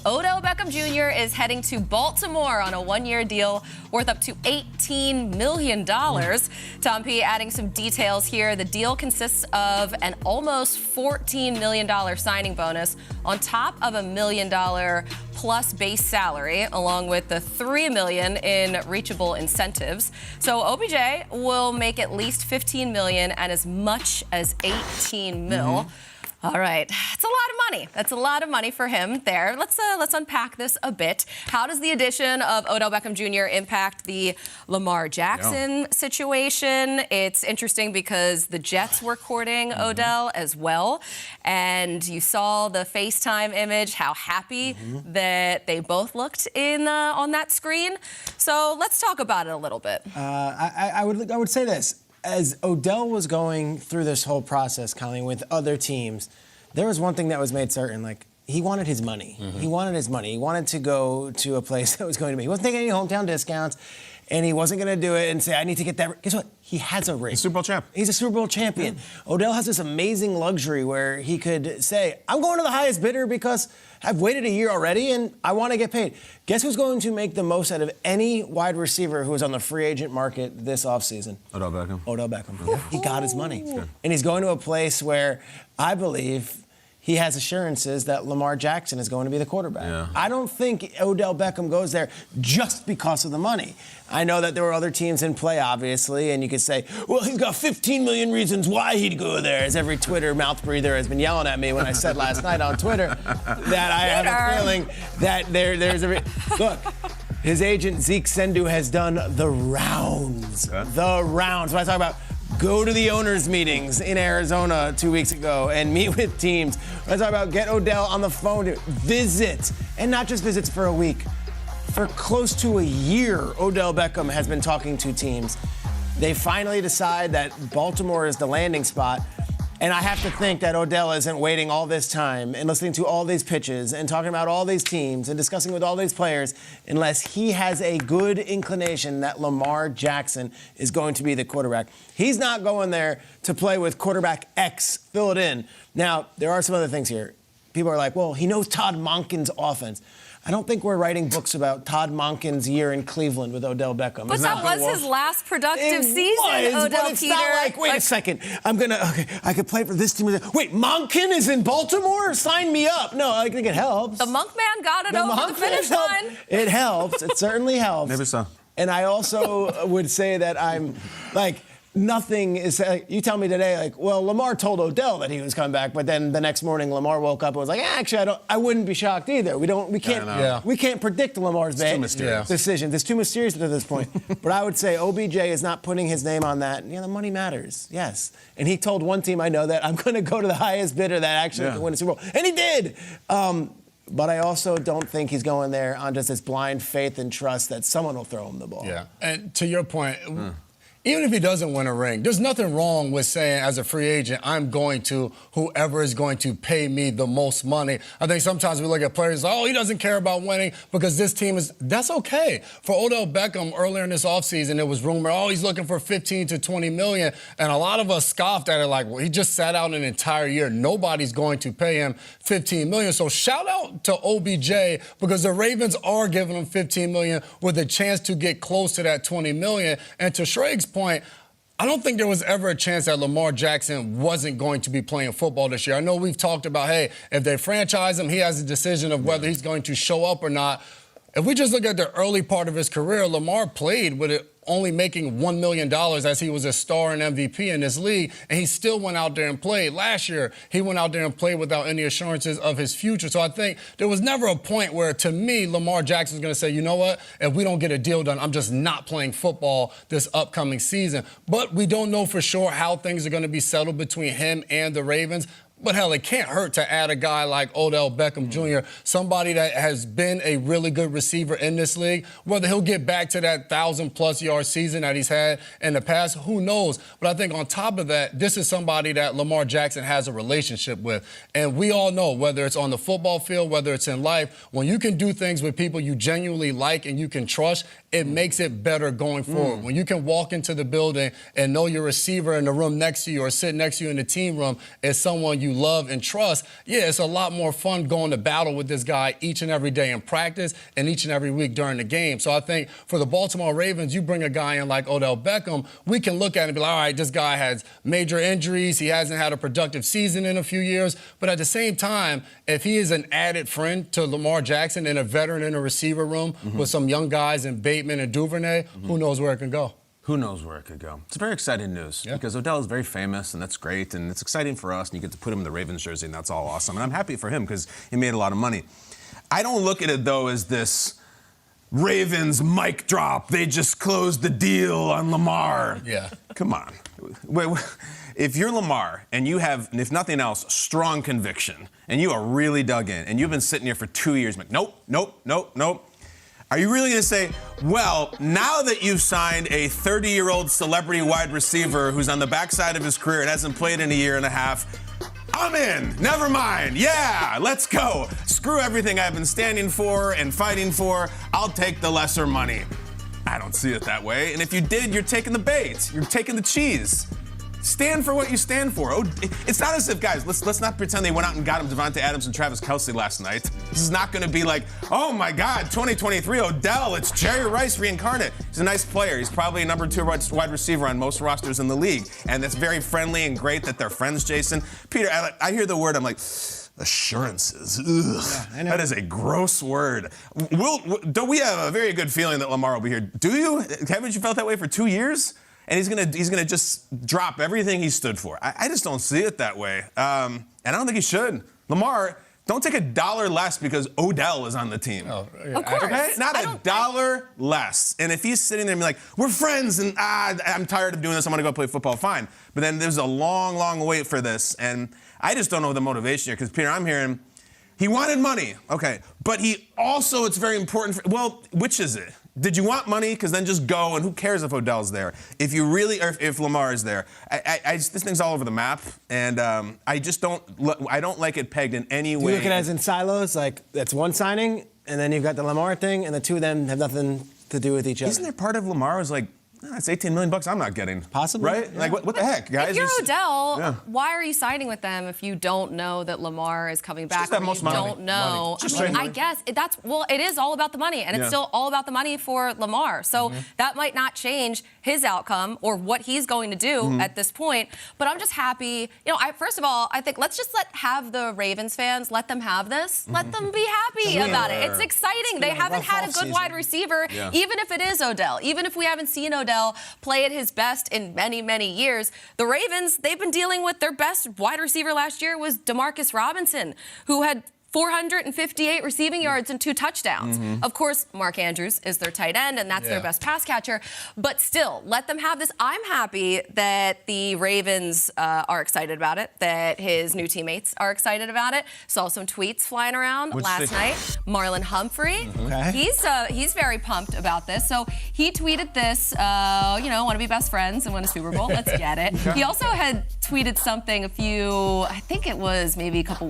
Odell Beckham Jr. is heading to Baltimore on a one-year deal worth up to $18 million. Tom P. adding some details here. The deal consists of an almost $14 million signing bonus on top of $1 million plus base salary, along with the $3 million in reachable incentives. So OBJ will make at least $15 million and as much as $18 mil. All right, it's a lot of money. That's a lot of money for him there. Let's unpack this a bit. How does the addition of Odell Beckham Jr. impact the Lamar Jackson situation? It's interesting because the Jets were courting Odell as well, and you saw the FaceTime image, how happy that they both looked in on that screen. So let's talk about it a little bit. I would say this. As Odell was going through this whole process, Colleen, with other teams, there was one thing that was made certain, like, he wanted his money. He wanted his money. He wanted to go to a place that was going to be. He wasn't taking any hometown discounts, and he wasn't going to do it and say, I need to get that. Guess what? He has a ring. He's a Super Bowl champ. He's a Super Bowl champion. Odell has this amazing luxury where he could say, I'm going to the highest bidder because I've waited a year already and I want to get paid. Guess who's going to make the most out of any wide receiver who is on the free agent market this offseason? Odell Beckham. Odell Beckham. He got his money. And he's going to a place where I believe he has assurances that Lamar Jackson is going to be the quarterback. I don't think Odell Beckham goes there just because of the money. I know that there were other teams in play, obviously, and you could say, well, he's got 15 million reasons why he'd go there, as every Twitter mouth breather has been yelling at me when I said last night on Twitter that I have a feeling that there's a... Look, his agent, Zeke Sendu, has done the rounds. The rounds. When I talk about go to the owners' meetings in Arizona 2 weeks ago and meet with teams. When I talk about get Odell on the phone to visit, and not just visits for a week. For close to a year, Odell Beckham has been talking to teams. They finally decide that Baltimore is the landing spot. And I have to think that Odell isn't waiting all this time and listening to all these pitches and talking about all these teams and discussing with all these players unless he has a good inclination that Lamar Jackson is going to be the quarterback. He's not going there to play with quarterback X, fill it in. Now, there are some other things here. People are like, well, he knows Todd Monken's offense. I don't think we're writing books about Todd Monken's year in Cleveland with Odell Beckham. But that was his last productive season, Odell but it's Peter. not like, wait a second, I could play for this team. Wait, Monken is in Baltimore? Sign me up. No, I think it helps. The Monk Man got it over the finish line. It helps. It certainly helps. Maybe so. And I also would say that I'm, like, nothing is, you tell me today, like, well, Lamar told Odell that he was coming back, but then the next morning Lamar woke up and was like, actually, I wouldn't be shocked either. We can't predict Lamar's decisions. It's too mysterious at this point. But I would say OBJ is not putting his name on that. The money matters, yes. And he told one team I know that I'm going to go to the highest bidder that actually can win a Super Bowl. And he did. But I also don't think he's going there on just this blind faith and trust that someone will throw him the ball. Yeah, and to your point, even if he doesn't win a ring, there's nothing wrong with saying as a free agent, I'm going to whoever is going to pay me the most money. I think sometimes we look at players like, oh, he doesn't care about winning because this team is, that's okay. For Odell Beckham, earlier in this offseason, it was rumored, oh, he's looking for 15 to 20 million. And a lot of us scoffed at it like, well, he just sat out an entire year. Nobody's going to pay him 15 million. So shout out to OBJ because the Ravens are giving him 15 million with a chance to get close to that 20 million. And to Schraig's point, I don't think there was ever a chance that Lamar Jackson wasn't going to be playing football this year. I know we've talked about, hey, if they franchise him, he has a decision of whether he's going to show up or not. If we just look at the early part of his career, Lamar played with it only making $1 million as he was a star and MVP in this league, and he still went out there and played. Last year, he went out there and played without any assurances of his future. So I think there was never a point where, to me, Lamar Jackson was going to say, you know what, if we don't get a deal done, I'm just not playing football this upcoming season. But we don't know for sure how things are going to be settled between him and the Ravens. But, hell, it can't hurt to add a guy like Odell Beckham Jr., somebody that has been a really good receiver in this league. Whether he'll get back to that 1,000-plus yard season that he's had in the past, who knows? But I think on top of that, this is somebody that Lamar Jackson has a relationship with. And we all know, whether it's on the football field, whether it's in life, when you can do things with people you genuinely like and you can trust, it makes it better going forward. When you can walk into the building and know your receiver in the room next to you or sit next to you in the team room is someone you love and trust, yeah, it's a lot more fun going to battle with this guy each and every day in practice and each and every week during the game. So I think for the Baltimore Ravens, you bring a guy in like Odell Beckham, we can look at it and be like, all right, this guy has major injuries. He hasn't had a productive season in a few years. But at the same time, if he is an added friend to Lamar Jackson and a veteran in a receiver room with some young guys in Bateman and Duvernay, who knows where it can go? Who knows where it could go? It's very exciting news because Odell is very famous, and that's great, and it's exciting for us, and you get to put him in the Ravens jersey, and that's all awesome. And I'm happy for him because he made a lot of money. I don't look at it, though, as this Ravens mic drop. They just closed the deal on Lamar. Yeah. Come on. If you're Lamar and you have, if nothing else, strong conviction, and you are really dug in, and you've been sitting here for 2 years, like, nope, are you really going to say, well, now that you've signed a 30-year-old celebrity wide receiver who's on the backside of his career and hasn't played in a year and a half, I'm in. Never mind. Yeah, let's go. Screw everything I've been standing for and fighting for. I'll take the lesser money. I don't see it that way. And if you did, you're taking the bait. You're taking the cheese. Stand for what you stand for. Oh, it's not as if, guys, let's not pretend they went out and got him Devontae Adams and Travis Kelce last night. This is not going to be like, oh my God, 2023 Odell, it's Jerry Rice reincarnate. He's a nice player. He's probably a number 2 wide receiver on most rosters in the league. And that's very friendly and great that they're friends, Jason. Peter, I hear the word, I'm like, assurances. Ugh. Yeah, that is a gross word. Do we have a very good feeling that Lamar will be here? Do you? Haven't you felt that way for 2 years? And he's gonna just drop everything he stood for. I just don't see it that way. And I don't think he should. Lamar, don't take $1 less because Odell is on the team. Oh, yeah. Of course. Okay? Not $1 less. And if he's sitting there and be like, we're friends and I'm tired of doing this, I'm gonna go play football, fine. But then there's a long, long wait for this. And I just don't know the motivation here because, Peter, I'm hearing he wanted money. Okay. But he also, it's very important well, which is it? Did you want money? Because then just go, and who cares if Odell's there? If you really, or if Lamar is there, this thing's all over the map, and I don't like it pegged in any way. Do you look at it as in silos? Like that's one signing, and then you've got the Lamar thing, and the two of them have nothing to do with each other. Isn't there part of Lamar was like, that's $18 million I'm not getting. Possibly. Right? Yeah. Like, what the heck, guys? If you're Odell, why are you signing with them if you don't know that Lamar is coming back? Just that most you don't know. I guess it is all about the money, and it's still all about the money for Lamar. So that might not change his outcome or what he's going to do at this point. But I'm just happy. First of all, I think let's just have the Ravens fans, let them have this. Let them be happy about it. It's exciting. They haven't had a good wide receiver, even if it is Odell, even if we haven't seen Odell play at his best in many, many years. The Ravens, they've been dealing with their best wide receiver last year was Demarcus Robinson, who had 458 receiving yards and 2 touchdowns. Of course, Mark Andrews is their tight end, and that's their best pass catcher. But still, let them have this. I'm happy that the Ravens are excited about it, that his new teammates are excited about it. Saw some tweets flying around last night. Marlon Humphrey, he's very pumped about this. So he tweeted this, want to be best friends and win a Super Bowl. Let's get it. He also had tweeted something I think it was maybe a couple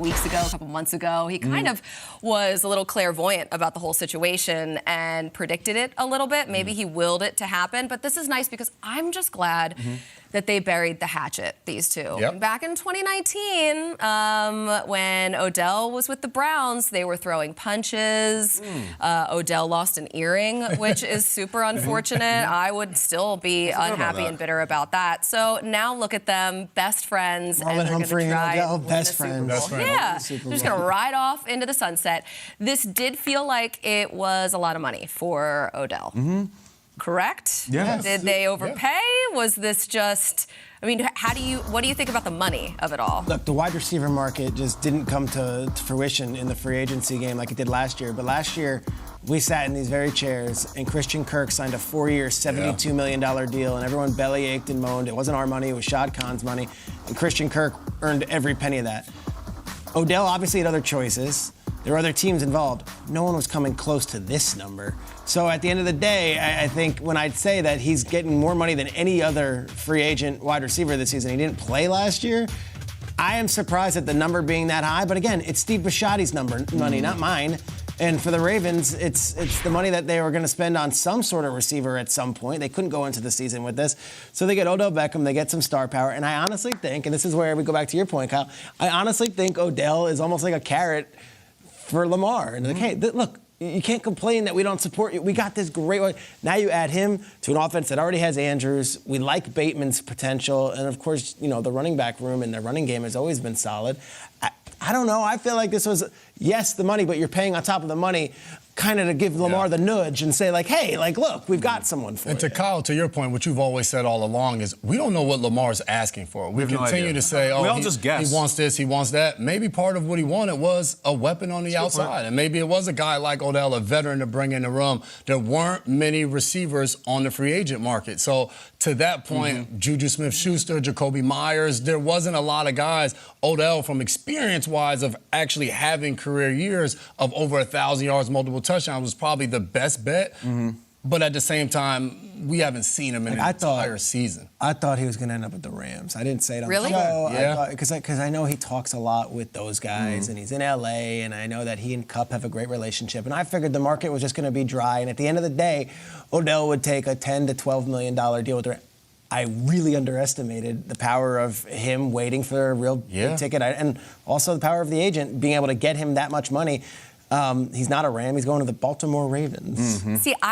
months ago. He kind of was a little clairvoyant about the whole situation and predicted it a little bit. Maybe he willed it to happen. But this is nice because I'm just glad that they buried the hatchet, these two. Back in 2019, when Odell was with the Browns, they were throwing punches. Odell lost an earring, which is super unfortunate. I would still be unhappy and bitter about that. So now look at them, best friends, and they're going to try Odell, win best the Super friends. Bowl. Yeah, they're just going to ride off into the sunset. This did feel like it was a lot of money for Odell. Correct? Yes. Did they overpay? Was this just, what do you think about the money of it all? Look, the wide receiver market just didn't come to fruition in the free agency game like it did last year. But last year, we sat in these very chairs, and Christian Kirk signed a 4-year, $72 million deal, and everyone belly ached and moaned. It wasn't our money, it was Shad Khan's money, and Christian Kirk earned every penny of that. Odell obviously had other choices. There were other teams involved. No one was coming close to this number. So at the end of the day, I think when I'd say that he's getting more money than any other free agent wide receiver this season, he didn't play last year, I am surprised at the number being that high. But again, it's Steve Bisciotti's money, not mine. And for the Ravens, it's the money that they were going to spend on some sort of receiver at some point. They couldn't go into the season with this. So they get Odell Beckham, they get some star power. And I honestly think, and this is where we go back to your point, Kyle, I honestly think Odell is almost like a carrot for Lamar. And like, hey, look, you can't complain that we don't support you. We got this great one. Now you add him to an offense that already has Andrews. We like Bateman's potential. And, of course, you know, the running back room and their running game has always been solid. I don't know. I feel like this was, yes, the money, but you're paying on top of the money kind of to give Lamar the nudge and say, like, hey, like, look, we've got someone for you. And to Kyle, to your point, what you've always said all along is we don't know what Lamar's asking for. We continue to say, oh, we all just guess. He wants this, he wants that. Maybe part of what he wanted was a weapon on the outside. And maybe it was a guy like Odell, a veteran to bring in the room. There weren't many receivers on the free agent market. So to that point, Juju Smith-Schuster, Jacoby Myers, there wasn't a lot of guys. Odell, from experience-wise of actually having career years of over 1,000 yards, multiple touchdowns, was probably the best bet. But at the same time, we haven't seen him in an entire season. I thought he was going to end up with the Rams. I didn't say it on Really? the show. Yeah. Because I know he talks a lot with those guys, and he's in L.A., and I know that he and Kupp have a great relationship. And I figured the market was just going to be dry, and at the end of the day, Odell would take a $10 to $12 million deal with the Rams. I really underestimated the power of him waiting for a real big ticket, and also the power of the agent being able to get him that much money. He's not a Ram. He's going to the Baltimore Ravens. See,